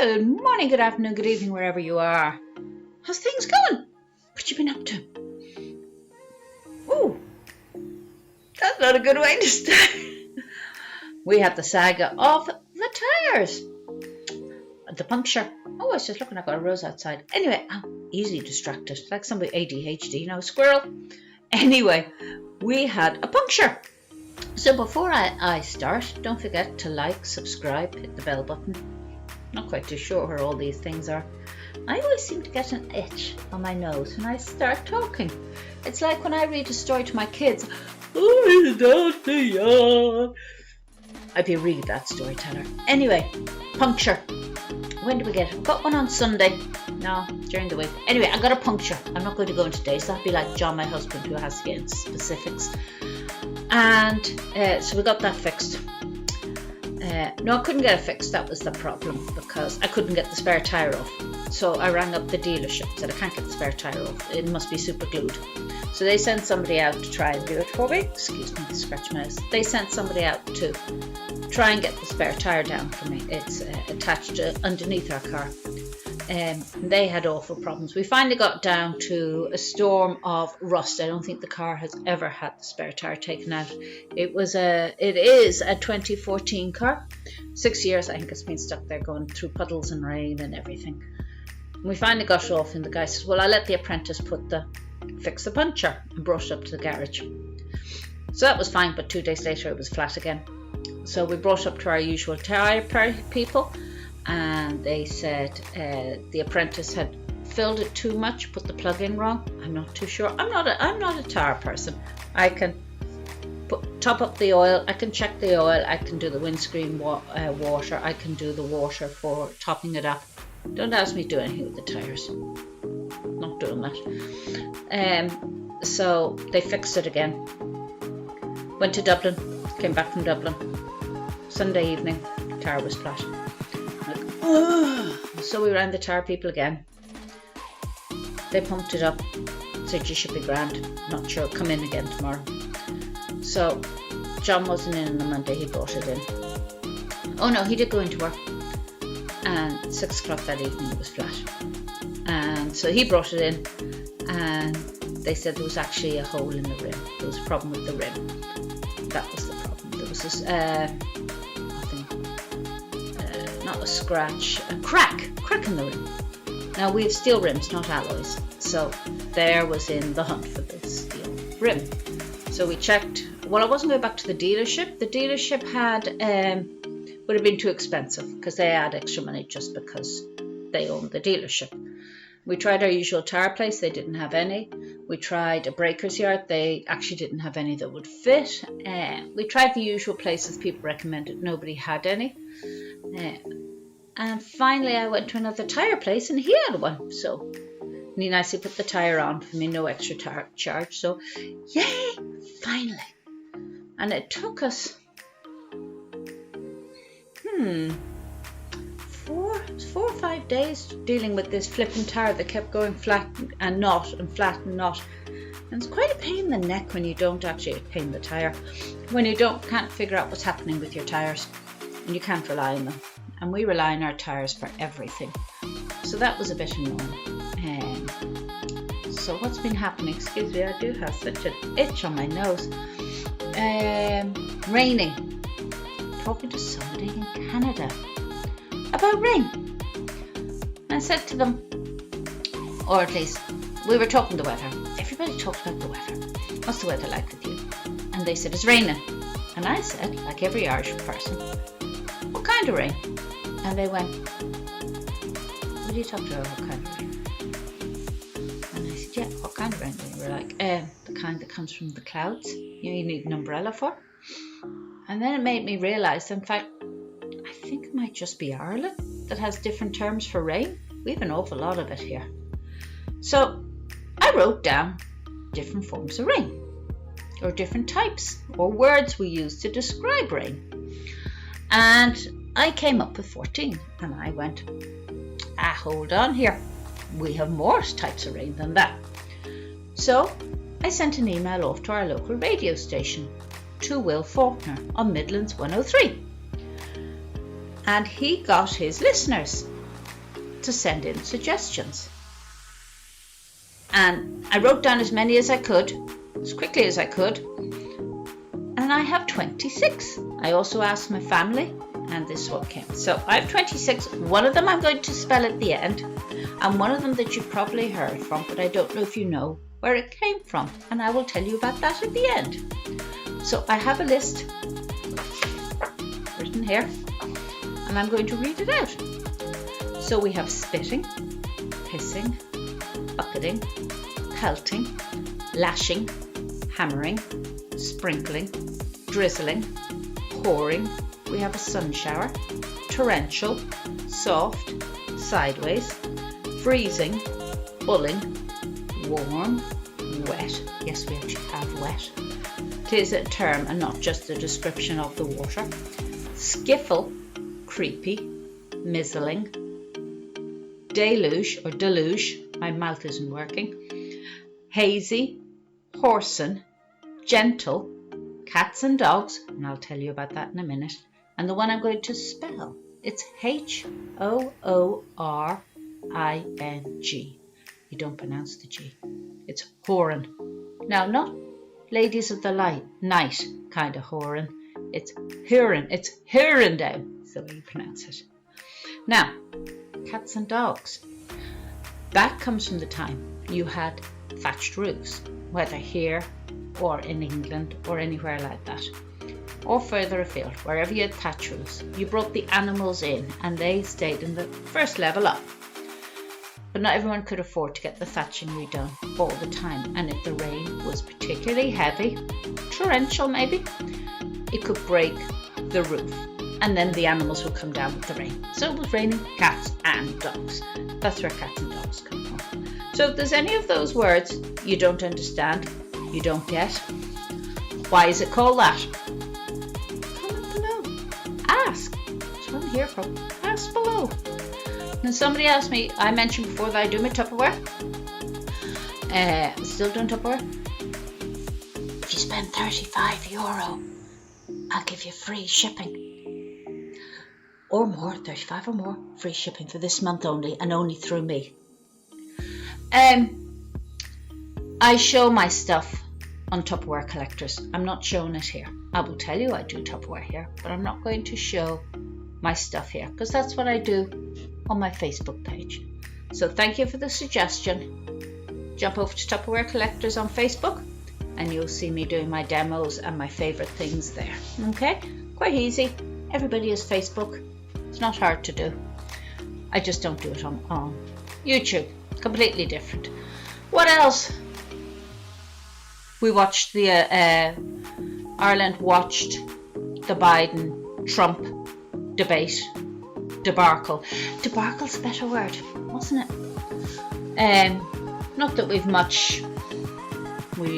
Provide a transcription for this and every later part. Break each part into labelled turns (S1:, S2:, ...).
S1: Good morning, good afternoon, good evening, wherever you are. How's things going? What you been up to? Ooh, that's not a good way to start. We had the saga of the tyres. The puncture. Oh, I was just looking, I've got a rose outside. Anyway, I'm easily distracted, like somebody ADHD, squirrel. Anyway, we had a puncture. So before I start, don't forget to like, subscribe, hit the bell button. Not quite too sure where all these things are. I always seem to get an itch on my nose when I start talking. It's like when I read a story to my kids. Oh, don't be young. I'd be a really bad storyteller. Anyway, puncture. When do we get it? I've got one on Sunday. No, during the week. Anyway, I got a puncture. I'm not going to go into days. That'd be like John, my husband, who has to get into specifics. And so we got that fixed. No, I couldn't get it fixed. That was the problem, because I couldn't get the spare tyre off. So I rang up the dealership, said I can't get the spare tyre off. It must be super glued. So they sent somebody out to try and do it for me. Excuse me, scratch my nose. They sent somebody out to try and get the spare tyre down for me. It's attached underneath our car. They had awful problems. We finally got down to a storm of rust. I don't think the car has ever had the spare tyre taken out. It is a 2014 car. 6 years, I think it's been stuck there going through puddles and rain and everything. We finally got it off, and the guy says, well, I'll let the apprentice fix the puncture, and brought it up to the garage. So that was fine, but 2 days later it was flat again. So we brought it up to our usual tyre people, and they said the apprentice had filled it too much, put the plug in wrong. I'm not too sure. I'm not a tyre person. I can top up the oil, I can check the oil, I can do the windscreen water, I can do the water for topping it up. Don't ask me to do anything with the tyres. Not doing that. So they fixed it again. Went to Dublin, came back from Dublin. Sunday evening, the tyre was flat. So we rang the tyre people again. They pumped it up, said you should be grand, not sure, come in again tomorrow. So John wasn't in on the Monday, he brought it in. Oh no, he did go into work, and 6 o'clock that evening it was flat. And so he brought it in, and they said there was actually a hole in the rim. There was a problem with the rim. That was the problem. There was this not a scratch, a crack in the rim. Now we have steel rims, not alloys, so there was in the hunt for the steel rim. So we checked. Well, I wasn't going back to the dealership. The dealership would have been too expensive, because they had extra money just because they owned the dealership. We tried our usual tyre place, they didn't have any. We tried a breaker's yard, they actually didn't have any that would fit. We tried the usual places people recommended, nobody had any. And finally I went to another tyre place and he had one. So he nicely put the tyre on for me, no extra charge. So yay, finally. And it took us 4 or 5 days dealing with this flipping tyre that kept going flat and not, and flat and not. And it's quite a pain in the neck when you don't actually pain the tyre, when you can't figure out what's happening with your tyres, and you can't rely on them. And we rely on our tyres for everything. So that was a bit annoying. So what's been happening? Excuse me, I do have such an itch on my nose. Raining. Talking to somebody in Canada about rain. I said to them, or at least we were talking the weather. Everybody talks about the weather. What's the weather like with you? And they said it's raining. And I said, like every Irish person, what kind of rain? And they went, what are you talking about? What kind of rain? And I said, yeah, what kind of rain? And they were like, the kind that comes from the clouds. You need an umbrella for. And then it made me realise, in fact, I think it might just be Ireland that has different terms for rain. We have an awful lot of it here. So I wrote down different forms of rain, or different types, or words we use to describe rain. And I came up with 14, and I went, hold on here. We have more types of rain than that. So I sent an email off to our local radio station, to Will Faulkner on Midlands 103. And he got his listeners to send in suggestions. And I wrote down as many as I could, as quickly as I could, and I have 26. I also asked my family, and this one came. So I have 26. One of them I'm going to spell at the end, and one of them that you've probably heard from, but I don't know if you know where it came from, and I will tell you about that at the end. So I have a list written here, and I'm going to read it out. So we have spitting, pissing, bucketing, pelting, lashing, hammering, sprinkling, drizzling, pouring. We have a sun shower, torrential, soft, sideways, freezing, bulling, warm, wet. Yes, we actually have wet. It is a term and not just a description of the water. Skiffle, creepy, mizzling, deluge or deluge, my mouth isn't working, hazy, horsing, gentle, cats and dogs, and I'll tell you about that in a minute, and the one I'm going to spell, it's H-O-O-R-I-N-G. You don't pronounce the G. It's horin. Now, not ladies of the night kind of horin. It's hurin. It's hurin down. That's the way you pronounce it. Now, cats and dogs. That comes from the time you had thatched roofs, whether here or in England or anywhere like that, or further afield, wherever you had thatch roofs. You brought the animals in and they stayed in the first level up. But not everyone could afford to get the thatching redone all the time, and if the rain was particularly heavy, torrential maybe, it could break the roof, and then the animals would come down with the rain. So it was raining cats and dogs. That's where cats and dogs come from. So if there's any of those words you don't understand, you don't get, why is it called that? Comment below. Ask. That's what I'm here for. Ask below. And somebody asked me, I mentioned before that I do my Tupperware. Still doing Tupperware. If you spend €35, I'll give you free shipping. Or more, 35 or more, free shipping for this month only, and only through me. I show my stuff on Tupperware collectors. I'm not showing it here. I will tell you I do Tupperware here, but I'm not going to show my stuff here, because that's what I do on my Facebook page. So thank you for the suggestion. Jump over to Tupperware Collectors on Facebook and you'll see me doing my demos and my favourite things there. Okay? Quite easy. Everybody has Facebook. It's not hard to do. I just don't do it on YouTube. Completely different. What else? We watched the Ireland watched the Biden-Trump debate. Debacle. Debacle's a better word, wasn't it? Not that we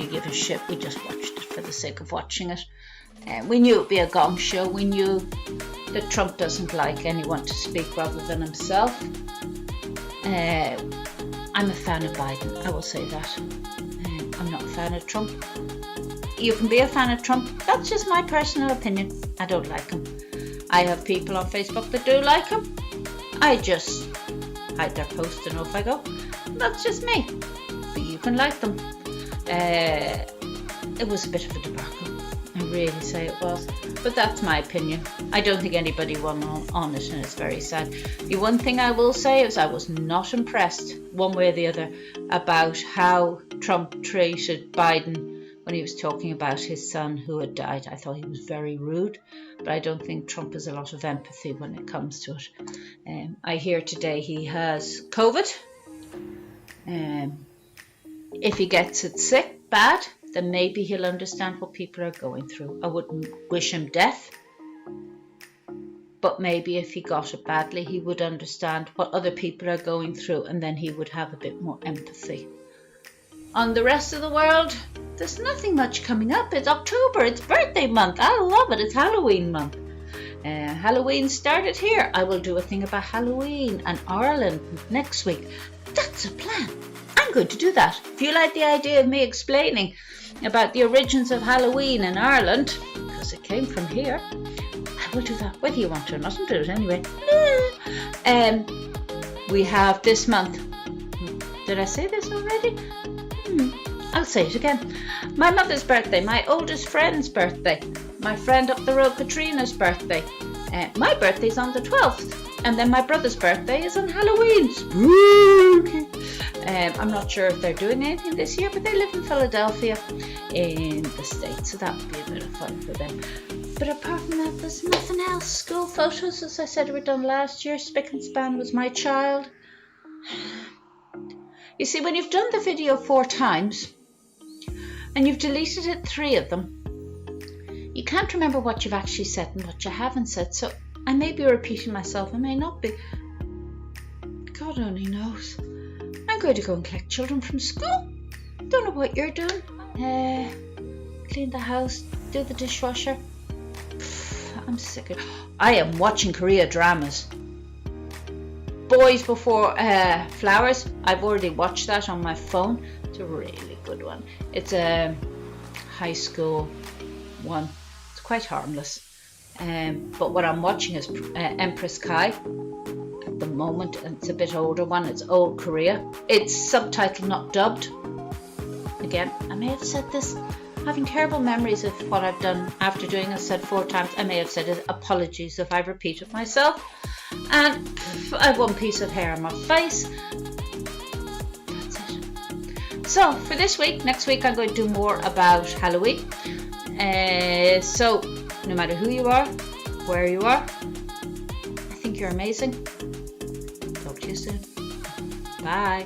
S1: give a shit, we just watched it for the sake of watching it. We knew it'd be a gong show. We knew that Trump doesn't like anyone to speak rather than himself. I'm a fan of Biden, I will say that. I'm not a fan of Trump. You can be a fan of Trump, that's just my personal opinion. I don't like him. I have people on Facebook that do like him. I just hide their posts and off I go. That's just me. But you can like them. It was a bit of a debacle. I really say it was. But that's my opinion. I don't think anybody won on it, and it's very sad. The one thing I will say is I was not impressed, one way or the other, about how Trump treated Biden when he was talking about his son who had died. I thought he was very rude, but I don't think Trump has a lot of empathy when it comes to it. I hear today he has COVID. If he gets it sick, bad, then maybe he'll understand what people are going through. I wouldn't wish him death, but maybe if he got it badly, he would understand what other people are going through, and then he would have a bit more empathy. On the rest of the world, there's nothing much coming up. It's October, it's birthday month. I love it, it's Halloween month. Halloween started here. I will do a thing about Halloween and Ireland next week. That's a plan. I'm going to do that. If you like the idea of me explaining about the origins of Halloween in Ireland, because it came from here, I will do that, whether you want to or not. I'll do it anyway. we have this month. Did I say this already? I'll say it again. My mother's birthday, my oldest friend's birthday, my friend up the road, Katrina's birthday. My birthday's on the 12th. And then my brother's birthday is on Halloween. Spooky. I'm not sure if they're doing anything this year, but they live in Philadelphia in the States, so that would be a bit of fun for them. But apart from that, there's nothing else. School photos, as I said, were done last year. Spick and Span was my child. You see, when you've done the video 4 times and you've deleted it 3 of them, you can't remember what you've actually said and what you haven't said. So I may be repeating myself, I may not be. God only knows. I'm going to go and collect children from school. Don't know what you're doing. Clean the house, do the dishwasher. I'm sick of it. I am watching Korea dramas. Boys Before Flowers. I've already watched that on my phone. It's a really good one. It's a high school one. It's quite harmless. But what I'm watching is Empress Kai at the moment. It's a bit older one. It's old Korea. It's subtitled, not dubbed. Again, I may have said this. Having terrible memories of what I've done after doing it, said 4 times. I may have said it. Apologies if I've repeated myself. And I have 1 piece of hair on my face. That's it. So for this week, next week I'm going to do more about Halloween. So no matter who you are, where you are, I think you're amazing. Talk to you soon. Bye.